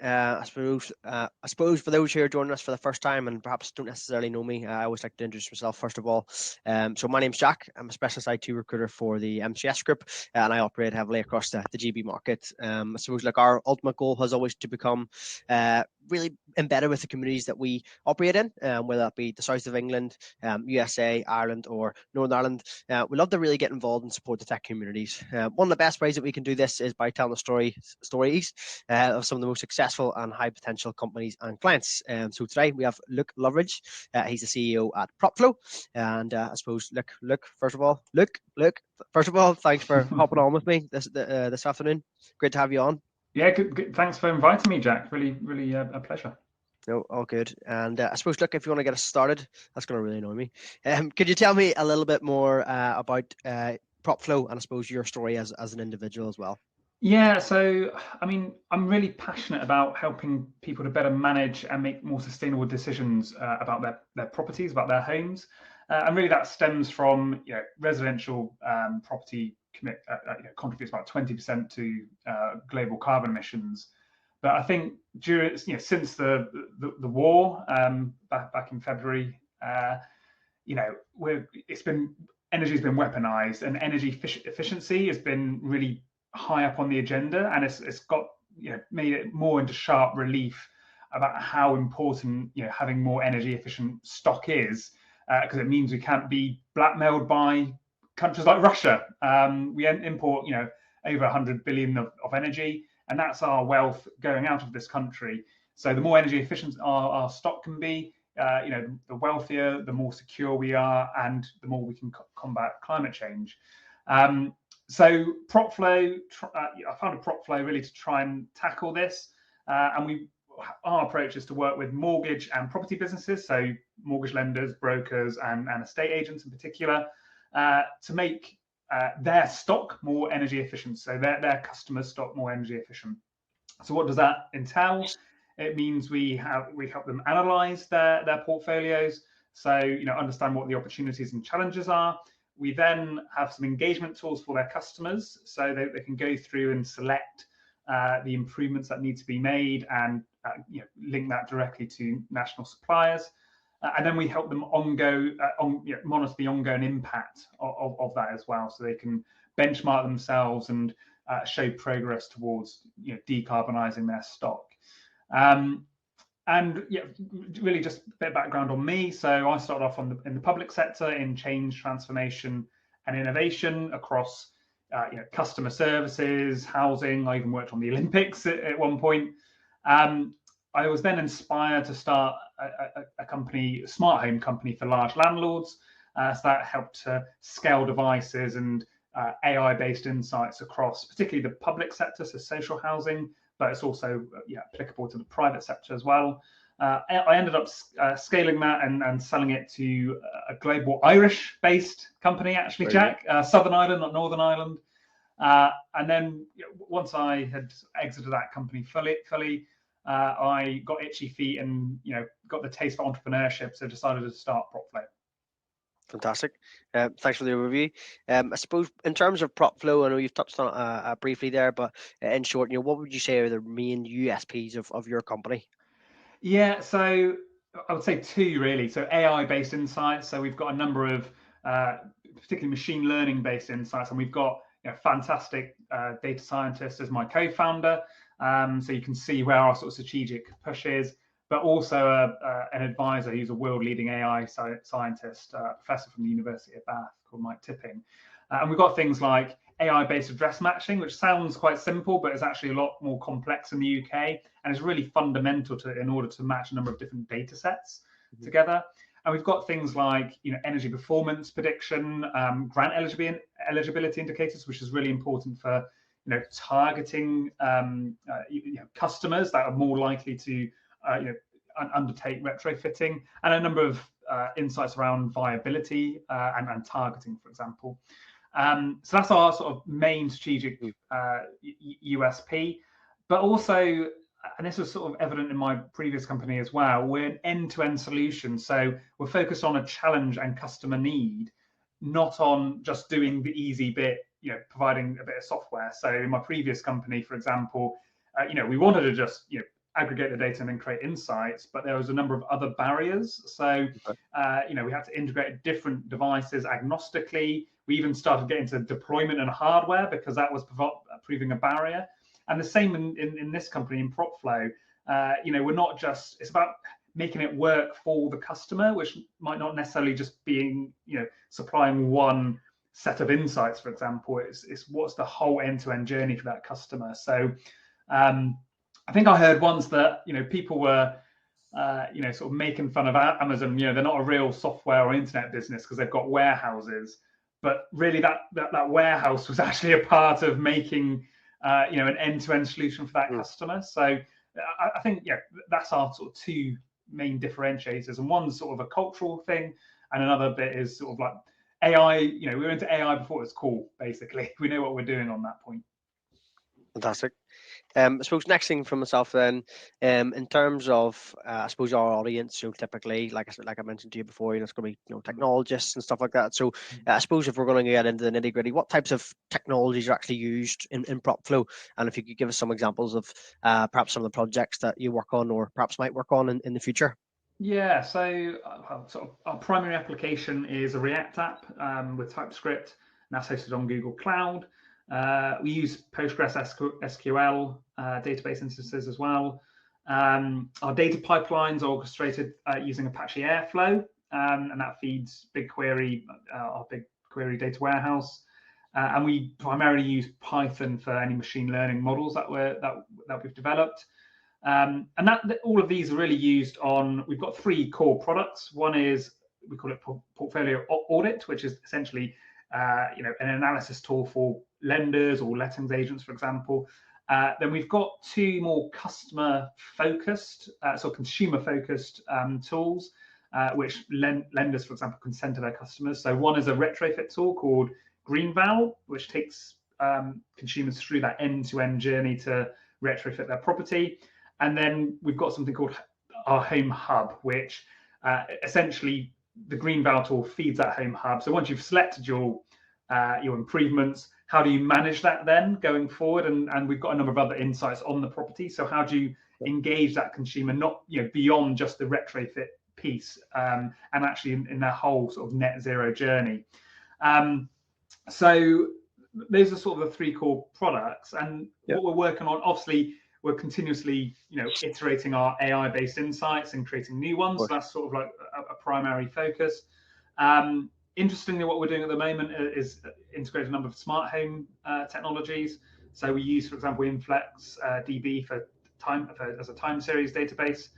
I suppose for those who are joining us for the first time and perhaps don't necessarily know me, I always like to introduce myself first of all. So my name's Jack. I'm a specialist IT recruiter for the MCS group, and I operate heavily across the GB market. I suppose like our ultimate goal has always to become really embedded with the communities that we operate in, whether that be the south of England, USA, Ireland, or Northern Ireland. We love to really get involved and support the tech communities. One of the best ways that we can do this is by telling the stories of some of the most successful and high potential companies and clients. So today we have Loveridge. He's the CEO at Propflo. And I suppose, first of all, thanks for hopping on with me this afternoon. Great to have you on. Yeah, good. Thanks for inviting me, Jack. Really a pleasure. No, all good. And I suppose, if you want to get us started, that's going to really annoy me. Could you tell me a little bit more about Propflo and I suppose your story as an individual as well? Yeah, so I mean, I'm really passionate about helping people to better manage and make more sustainable decisions about their properties, about their homes, and really that stems from residential property contributes about 20% to global carbon emissions. But I think during since the war back in February, energy's been weaponized, and energy efficiency has been really high up on the agenda, and it's got made it more into sharp relief about how important having more energy efficient stock is, because it means we can't be blackmailed by countries like Russia. We import over 100 billion of energy, and that's our wealth going out of this country. So the more energy efficient our stock can be, the wealthier, the more secure we are, and the more we can combat climate change. So Propflo, I founded Propflo really to try and tackle this, and our approach is to work with mortgage and property businesses, so mortgage lenders, brokers, and estate agents in particular, to make their stock more energy efficient, so their customers' stock more energy efficient. So what does that entail? It means we help them analyze their portfolios, so understand what the opportunities and challenges are. We then have some engagement tools for their customers, so they can go through and select the improvements that need to be made, and link that directly to national suppliers. And then we help them monitor the ongoing impact of that as well, so they can benchmark themselves and show progress towards decarbonising their stock. And really just a bit of background on me. So I started off in the public sector in change, transformation, and innovation across customer services, housing. I even worked on the Olympics at one point. I was then inspired to start a company, a smart home company for large landlords. So that helped to scale devices and AI-based insights across particularly the public sector, so social housing, but it's also applicable to the private sector as well. I ended up scaling that and selling it to a global Irish-based company, actually, Jack, Southern Ireland, not Northern Ireland. And then once I had exited that company fully, I got itchy feet and got the taste for entrepreneurship, so decided to start Propflo. Fantastic. Thanks for the overview. I suppose in terms of Propflo, I know you've touched on it briefly there, but in short, what would you say are the main USPs of your company? Yeah, so I would say two really. So AI-based insights. So we've got a number of particularly machine learning-based insights, and we've got fantastic data scientists as my co-founder. So you can see where our sort of strategic push is, but also an advisor who's a world-leading AI scientist, professor from the University of Bath called Mike Tipping. And we've got things like AI-based address matching, which sounds quite simple, but is actually a lot more complex in the UK, and is really fundamental in order to match a number of different data sets together. And we've got things like energy performance prediction, grant eligibility indicators, which is really important for targeting customers that are more likely to undertake retrofitting, and a number of insights around viability and targeting, for example. So that's our sort of main strategic USP. But also, and this was sort of evident in my previous company as well, we're an end-to-end solution. So we're focused on a challenge and customer need, not on just doing the easy bit, providing a bit of software. So in my previous company, for example, we wanted to just aggregate the data and then create insights, but there was a number of other barriers. So, we had to integrate different devices agnostically. We even started getting to deployment and hardware because that was proving a barrier. And the same in this company, in Propflo. We're not just, it's about making it work for the customer, which might not necessarily just being, supplying one set of insights, for example. It's what's the whole end-to-end journey for that customer. So I think I heard once that people were sort of making fun of Amazon. They're not a real software or internet business because they've got warehouses, but really that warehouse was actually a part of making an end-to-end solution for that customer. So I think that's our sort of two main differentiators, and one's sort of a cultural thing, and another bit is sort of like AI. We were into AI before it was cool. Basically, we know what we're doing on that point. Fantastic. I suppose next thing for myself then, in terms of I suppose our audience, typically, like I mentioned to you before, it's going to be technologists and stuff like that. So I suppose if we're going to get into the nitty gritty, what types of technologies are actually used in Propflo, and if you could give us some examples of perhaps some of the projects that you work on or perhaps might work on in the future. Yeah, so our primary application is a React app with TypeScript, and that's hosted on Google Cloud. We use Postgres SQL database instances as well. Our data pipelines are orchestrated using Apache Airflow, and that feeds BigQuery, our BigQuery data warehouse. And we primarily use Python for any machine learning models that we've developed. And all of these are really used on. We've got three core products. One is, we call it Portfolio Audit, which is essentially an analysis tool for lenders or lettings agents, for example. Then we've got two more customer-focused, consumer-focused tools, which lenders, for example, can send to their customers. So one is a retrofit tool called Greenval, which takes consumers through that end-to-end journey to retrofit their property. And then we've got something called our Home Hub, which essentially the Greenval tool feeds that Home Hub. So once you've selected your improvements, how do you manage that then going forward? And we've got a number of other insights on the property. So how do you engage that consumer, not beyond just the retrofit piece, and actually in their whole sort of net zero journey? So those are sort of the three core products, and what we're working on, obviously, we're continuously, iterating our AI-based insights and creating new ones. So that's sort of like a primary focus. Interestingly, what we're doing at the moment is integrate a number of smart home technologies. So we use, for example, Inflex DB as a time series database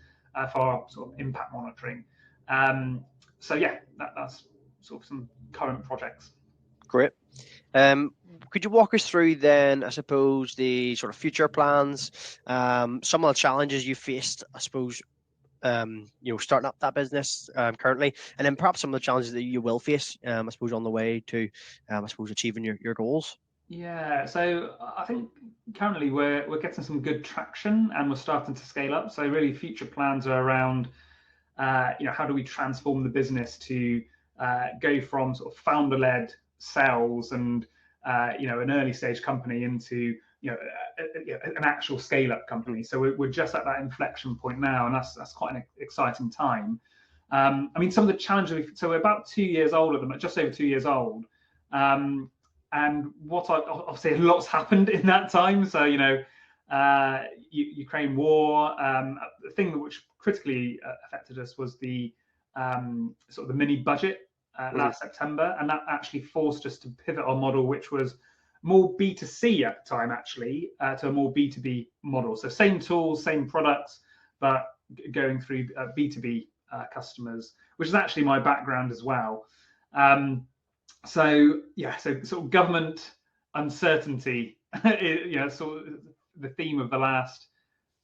for our sort of impact monitoring. That's sort of some current projects. Great. Could you walk us through then, I suppose, the sort of future plans, some of the challenges you faced, I suppose, starting up that business currently, and then perhaps some of the challenges that you will face, I suppose, on the way to, I suppose, achieving your goals? Yeah, so I think currently we're getting some good traction and we're starting to scale up. So really, future plans are around, how do we transform the business to go from sort of founder-led sales and an early stage company into an actual scale-up company. So we're just at that inflection point now, and that's quite an exciting time. I mean, some of the challenges. So we're about 2 years old at the moment, just over 2 years old, and obviously a lot's happened in that time. So Ukraine war. The thing which critically affected us was the sort of the mini budget last September, and that actually forced us to pivot our model, which was more B2C at the time, actually, to a more B2B model. So same tools, same products, but going through B2B customers, which is actually my background as well. So sort of government uncertainty, sort of the theme of the last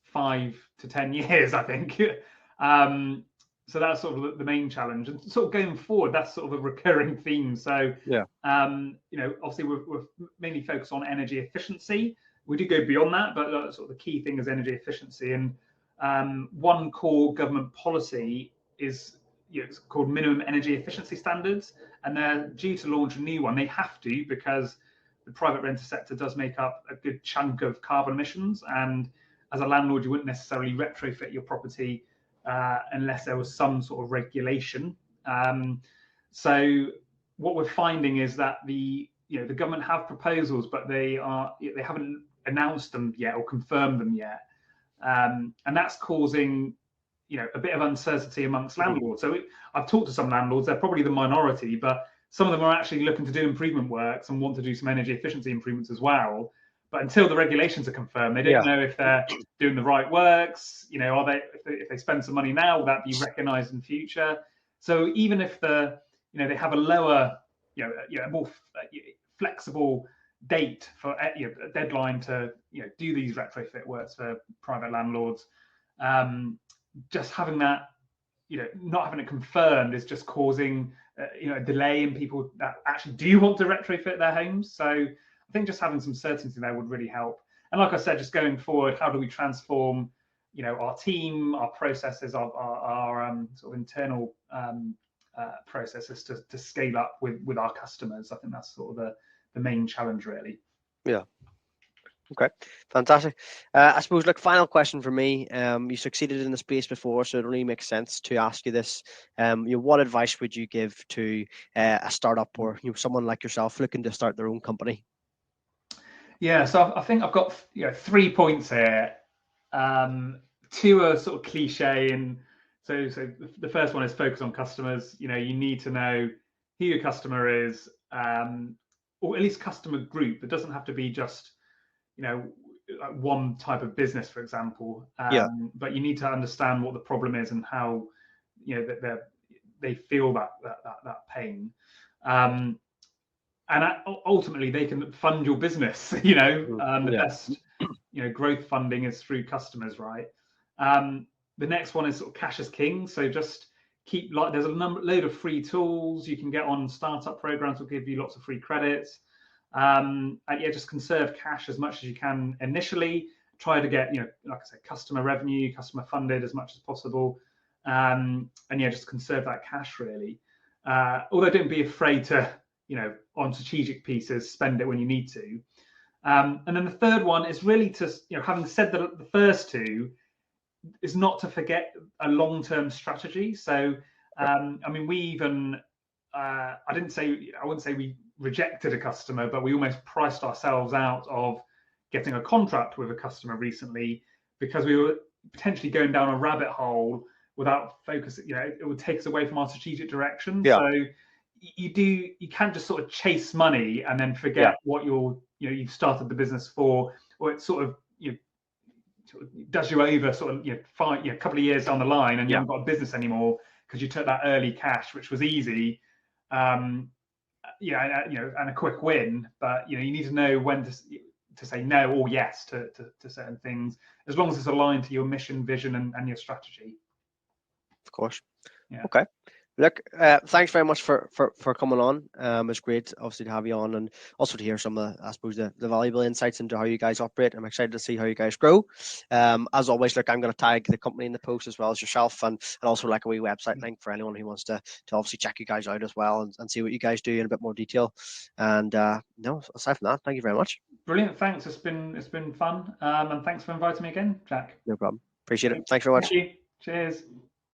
5 to 10 years, I think. So that's sort of the main challenge, and sort of going forward, that's sort of a recurring theme. So obviously we're mainly focused on energy efficiency. We do go beyond that, but sort of the key thing is energy efficiency. And one core government policy is it's called minimum energy efficiency standards, and they're due to launch a new one. They have to, because the private renter sector does make up a good chunk of carbon emissions, and as a landlord, you wouldn't necessarily retrofit your property unless there was some sort of regulation. So what we're finding is that the government have proposals, but they haven't announced them yet or confirmed them yet, and that's causing a bit of uncertainty amongst landlords. So I've talked to some landlords; they're probably the minority, but some of them are actually looking to do improvement works and want to do some energy efficiency improvements as well. But until the regulations are confirmed, they don't know if they're doing the right works. Are they if they spend some money now, will that be recognised in future? So even if they have a lower, a more flexible date for a deadline to do these retrofit works for private landlords, just having that not having it confirmed is just causing a delay in people that actually do want to retrofit their homes. So I think just having some certainty there would really help. And like I said, just going forward, how do we transform our team, our processes, our sort of internal processes to scale up with our customers? I think that's sort of the main challenge, really. Yeah. Okay, fantastic. I suppose, look, final question for me. You succeeded in the space before, so it really makes sense to ask you this. What advice would you give to a startup or someone like yourself looking to start their own company? Yeah, so I think I've got 3 points here. 2 are sort of cliche, and so the first one is focus on customers. You need to know who your customer is, or at least customer group. It doesn't have to be just one type of business, for example. But you need to understand what the problem is and how that they feel that pain. And ultimately, they can fund your business. The best growth funding is through customers, right? The next one is sort of cash is king. So just there's a load of free tools you can get on. Startup programs will give you lots of free credits. Just conserve cash as much as you can initially. Try to get like I said, customer revenue, customer funded as much as possible, and just conserve that cash really. Although don't be afraid to on strategic pieces spend it when you need to. And then the third one is really to having said the first two, is not to forget a long-term strategy. So I mean, we even I wouldn't say we rejected a customer, but we almost priced ourselves out of getting a contract with a customer recently because we were potentially going down a rabbit hole without focus. It would take us away from our strategic direction. So you can't just sort of chase money and then forget what you've started the business for, or it sort of does you over sort of a couple of years down the line and you haven't got a business anymore because you took that early cash, which was easy. And a quick win, but you need to know when to say no or yes to certain things, as long as it's aligned to your mission, vision, and your strategy. Of course. Okay. Look, thanks very much for coming on. It's great, obviously, to have you on, and also to hear some of, I suppose, the valuable insights into how you guys operate. I'm excited to see how you guys grow. As always, look, I'm going to tag the company in the post as well as yourself, and also like a wee website link for anyone who wants to obviously check you guys out as well and see what you guys do in a bit more detail. And no, aside from that, thank you very much. Brilliant, thanks. It's been fun, and thanks for inviting me again, Jack. No problem. Appreciate it. Thanks very much. Thank you. Cheers.